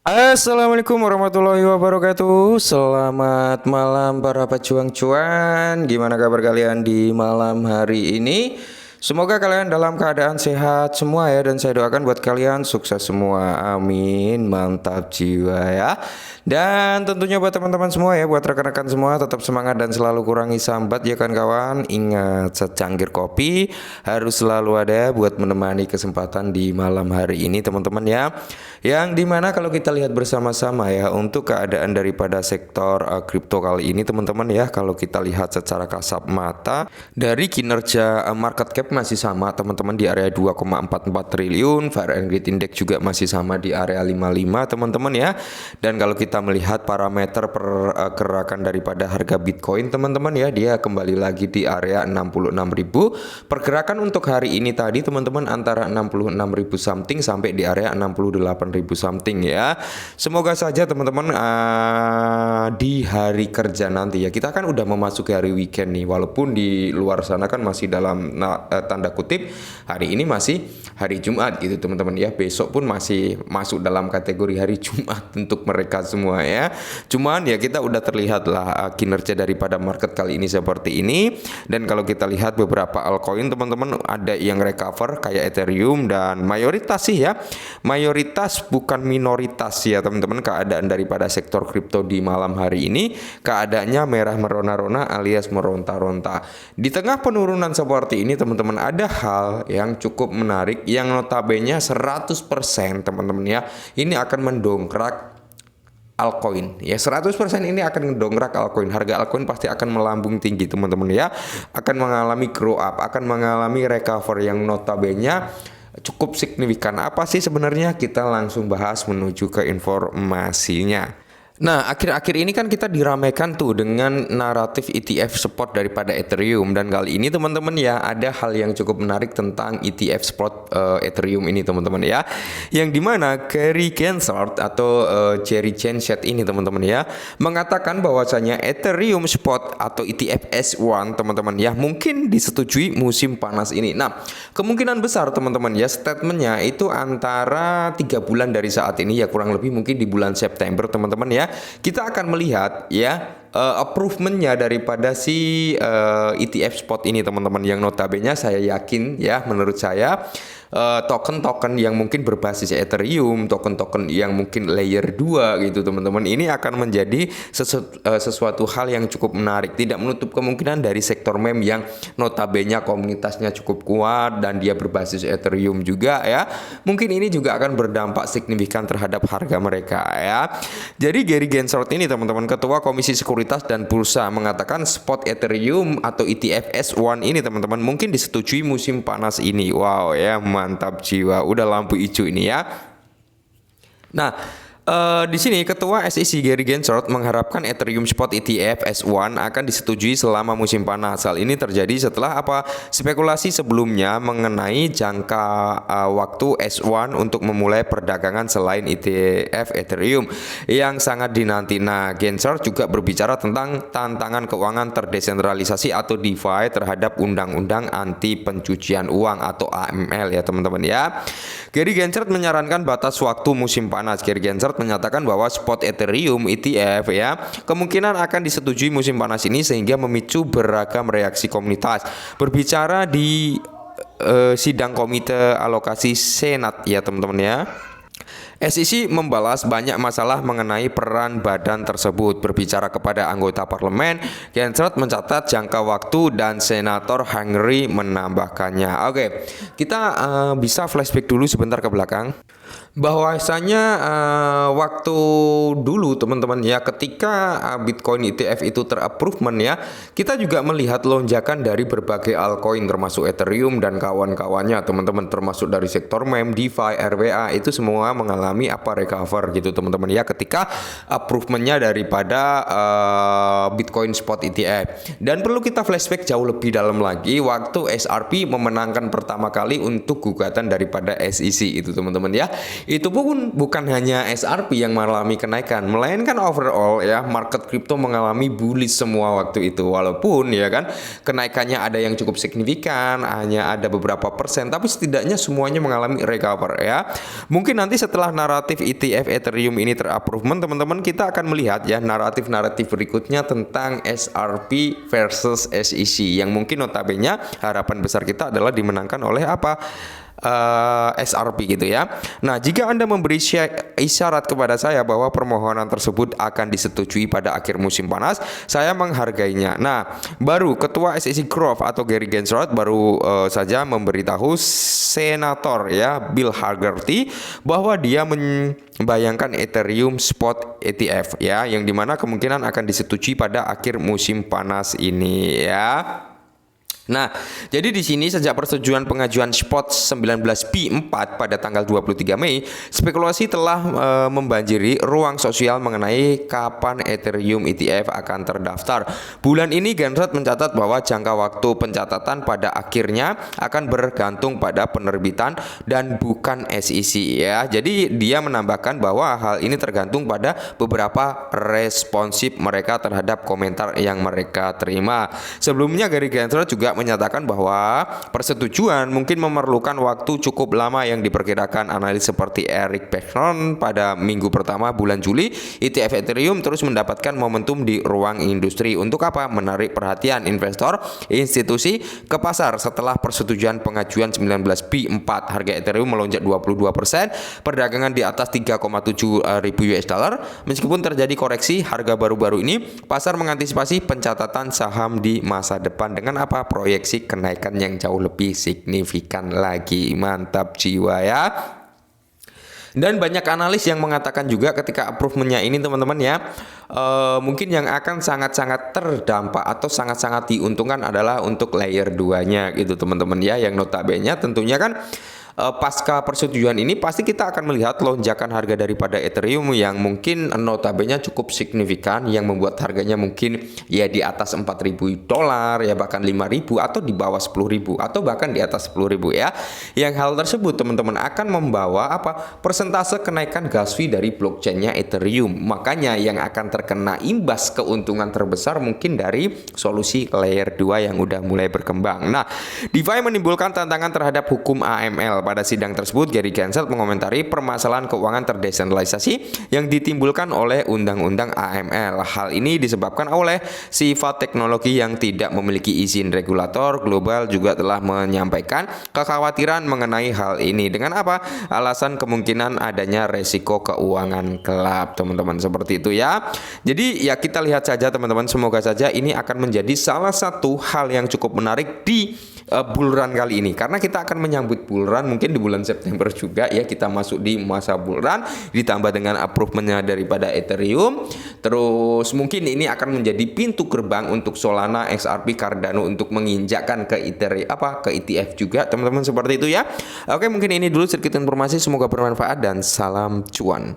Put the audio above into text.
Assalamualaikum warahmatullahi wabarakatuh. Selamat malam para pejuang cuan. Gimana kabar kalian di malam hari ini? Semoga kalian dalam keadaan sehat semua ya, dan saya doakan buat kalian sukses semua. Amin. Mantap jiwa ya. Dan tentunya buat teman-teman semua ya, buat rekan-rekan semua tetap semangat dan selalu kurangi sambat ya kan kawan. Ingat, secangkir kopi harus selalu ada buat menemani kesempatan di malam hari ini teman-teman ya. Yang dimana kalau kita lihat bersama-sama ya, untuk keadaan daripada sektor kripto kali ini teman-teman ya, kalau kita lihat secara kasat mata dari kinerja market cap masih sama teman-teman di area 2,44 triliun, Fire and Greed Index juga masih sama di area 55 teman-teman ya. Dan kalau kita melihat parameter pergerakan daripada harga Bitcoin teman-teman ya, dia kembali lagi di area 66.000. Pergerakan untuk hari ini tadi teman-teman antara 66.000 something sampai di area 68.000 something ya. Semoga saja teman-teman di hari kerja nanti ya, kita kan udah memasuki hari weekend nih, walaupun di luar sana kan masih dalam tanda kutip hari ini masih hari Jumat gitu teman-teman ya. Besok pun masih masuk dalam kategori hari Jumat untuk mereka semua ya. Cuman ya kita udah terlihat lah kinerja daripada market kali ini seperti ini. Dan kalau kita lihat beberapa altcoin teman-teman, ada yang recover kayak Ethereum, dan mayoritas sih ya, mayoritas bukan minoritas ya teman-teman, keadaan daripada sektor kripto di malam hari ini keadaannya merah merona-rona alias meronta-ronta. Di tengah penurunan seperti ini teman-teman, ada hal yang cukup menarik yang notabene 100% teman-teman ya, ini akan mendongkrak altcoin ya. 100% ini akan mendongkrak altcoin. Harga altcoin pasti akan melambung tinggi teman-teman ya, akan mengalami grow up, akan mengalami recover yang notabene cukup signifikan. Apa sih sebenarnya? Kita langsung bahas menuju ke informasinya. Nah, akhir-akhir ini kan kita diramaikan tuh dengan naratif ETF spot daripada Ethereum, dan kali ini teman-teman ya, ada hal yang cukup menarik tentang ETF spot Ethereum ini teman-teman ya, yang dimana Gary Gensler atau Jerry Genslet ini teman-teman ya, mengatakan bahwasanya Ethereum spot atau ETF S1 teman-teman ya, mungkin disetujui musim panas ini. Nah, kemungkinan besar teman-teman ya, statementnya itu antara 3 bulan dari saat ini ya, kurang lebih mungkin di bulan September teman-teman ya, kita akan melihat ya approvementnya daripada si ETF spot ini teman-teman, yang notabene saya yakin ya, menurut saya token-token yang mungkin berbasis Ethereum, token-token yang mungkin layer 2 gitu teman-teman, ini akan menjadi sesuatu hal yang cukup menarik. Tidak menutup kemungkinan dari sektor meme yang notabene komunitasnya cukup kuat dan dia berbasis Ethereum juga ya, mungkin ini juga akan berdampak signifikan terhadap harga mereka ya. Jadi Gary Gensler ini teman-teman, Ketua Komisi Sekuritas dan Bursa, mengatakan spot Ethereum atau ETF S1 ini teman-teman mungkin disetujui musim panas ini. Wow ya, mantap jiwa, udah lampu hijau ini ya. Nah, di sini Ketua SEC Gary Gensler mengharapkan Ethereum Spot ETF S1 akan disetujui selama musim panas. Hal ini terjadi setelah spekulasi sebelumnya mengenai jangka waktu S1 untuk memulai perdagangan selain ETF Ethereum yang sangat dinanti. Nah, Gensler juga berbicara tentang tantangan keuangan terdesentralisasi atau DeFi terhadap undang-undang anti pencucian uang atau AML ya teman-teman ya. Gary Gensler menyarankan batas waktu musim panas. Gary Gensler menyatakan bahwa spot Ethereum ETF ya kemungkinan akan disetujui musim panas ini, sehingga memicu beragam reaksi komunitas. Berbicara di sidang komite alokasi Senat ya teman-teman ya, SEC membalas banyak masalah mengenai peran badan tersebut. Berbicara kepada anggota parlemen, Gensler mencatat jangka waktu dan Senator Hungary menambahkannya. Oke, kita bisa flashback dulu sebentar ke belakang. Bahwasanya waktu dulu teman-teman ya, ketika Bitcoin ETF itu terapprovement ya, kita juga melihat lonjakan dari berbagai altcoin termasuk Ethereum dan kawan-kawannya teman-teman, termasuk dari sektor meme, DeFi, RWA, itu semua mengalami recover gitu teman-teman ya, ketika approvementnya daripada Bitcoin Spot ETF. Dan perlu kita flashback jauh lebih dalam lagi, waktu SRP memenangkan pertama kali untuk gugatan daripada SEC itu teman-teman ya. Itu pun bukan hanya SRP yang mengalami kenaikan, melainkan overall ya market crypto mengalami bullish semua waktu itu. Walaupun ya kan kenaikannya ada yang cukup signifikan, hanya ada beberapa persen, tapi setidaknya semuanya mengalami recover ya. Mungkin nanti setelah naratif ETF Ethereum ini terapprove, teman-teman kita akan melihat ya naratif-naratif berikutnya tentang SRP versus SEC yang mungkin notabene harapan besar kita adalah dimenangkan oleh apa? SRP gitu ya. Nah, jika Anda memberi isyarat kepada saya bahwa permohonan tersebut akan disetujui pada akhir musim panas, saya menghargainya. Nah, baru Ketua SEC Growth atau Gary Gensrod baru saja memberitahu Senator ya Bill Hagerty bahwa dia membayangkan Ethereum Spot ETF ya, yang dimana kemungkinan akan disetujui pada akhir musim panas ini ya. Nah, jadi di sini sejak persetujuan pengajuan spot 19B4 pada tanggal 23 Mei, spekulasi telah membanjiri ruang sosial mengenai kapan Ethereum ETF akan terdaftar. Bulan ini Gensrod mencatat bahwa jangka waktu pencatatan pada akhirnya akan bergantung pada penerbitan dan bukan SEC ya. Jadi dia menambahkan bahwa hal ini tergantung pada beberapa responsif mereka terhadap komentar yang mereka terima. Sebelumnya Gary Gensrod juga menyatakan bahwa persetujuan mungkin memerlukan waktu cukup lama yang diperkirakan analis seperti Eric Beckron pada minggu pertama bulan Juli. ETF Ethereum terus mendapatkan momentum di ruang industri untuk apa? Menarik perhatian investor institusi ke pasar setelah persetujuan pengajuan 19B4. Harga Ethereum melonjak 22%, perdagangan di atas 3,7 ribu US dollar. Meskipun terjadi koreksi harga baru-baru ini, pasar mengantisipasi pencatatan saham di masa depan dengan apa? Proyeksi kenaikan yang jauh lebih signifikan lagi. Mantap jiwa ya. Dan banyak analis yang mengatakan juga ketika approvementnya ini teman-teman ya, mungkin yang akan sangat-sangat terdampak atau sangat-sangat diuntungkan adalah untuk layer 2-nya gitu teman-teman ya, yang notabene tentunya kan pasca persetujuan ini pasti kita akan melihat lonjakan harga daripada Ethereum yang mungkin notabene cukup signifikan, yang membuat harganya mungkin ya di atas 4.000 dolar ya, bahkan 5.000 atau di bawah 10.000 atau bahkan di atas 10.000 ya. Yang hal tersebut teman-teman akan membawa apa? Persentase kenaikan gas fee dari blockchainnya Ethereum. Makanya yang akan terkena imbas keuntungan terbesar mungkin dari solusi layer 2 yang udah mulai berkembang. Nah, DeFi menimbulkan tantangan terhadap hukum AML. Pada sidang tersebut, Gary Gensrod mengomentari permasalahan keuangan terdesentralisasi yang ditimbulkan oleh undang-undang AML. Hal ini disebabkan oleh sifat teknologi yang tidak memiliki izin regulator. Global juga telah menyampaikan kekhawatiran mengenai hal ini dengan apa? Alasan kemungkinan adanya resiko keuangan gelap, teman-teman, seperti itu ya. Jadi ya kita lihat saja teman-teman, semoga saja ini akan menjadi salah satu hal yang cukup menarik di bull run kali ini, karena kita akan menyambut bull run mungkin di bulan September juga ya, kita masuk di masa bull run ditambah dengan approvementnya daripada Ethereum, terus mungkin ini akan menjadi pintu gerbang untuk Solana, XRP, Cardano untuk menginjakkan ke Ethereum ke ETF juga teman-teman, seperti itu ya. Oke, mungkin ini dulu sedikit informasi, semoga bermanfaat dan salam cuan.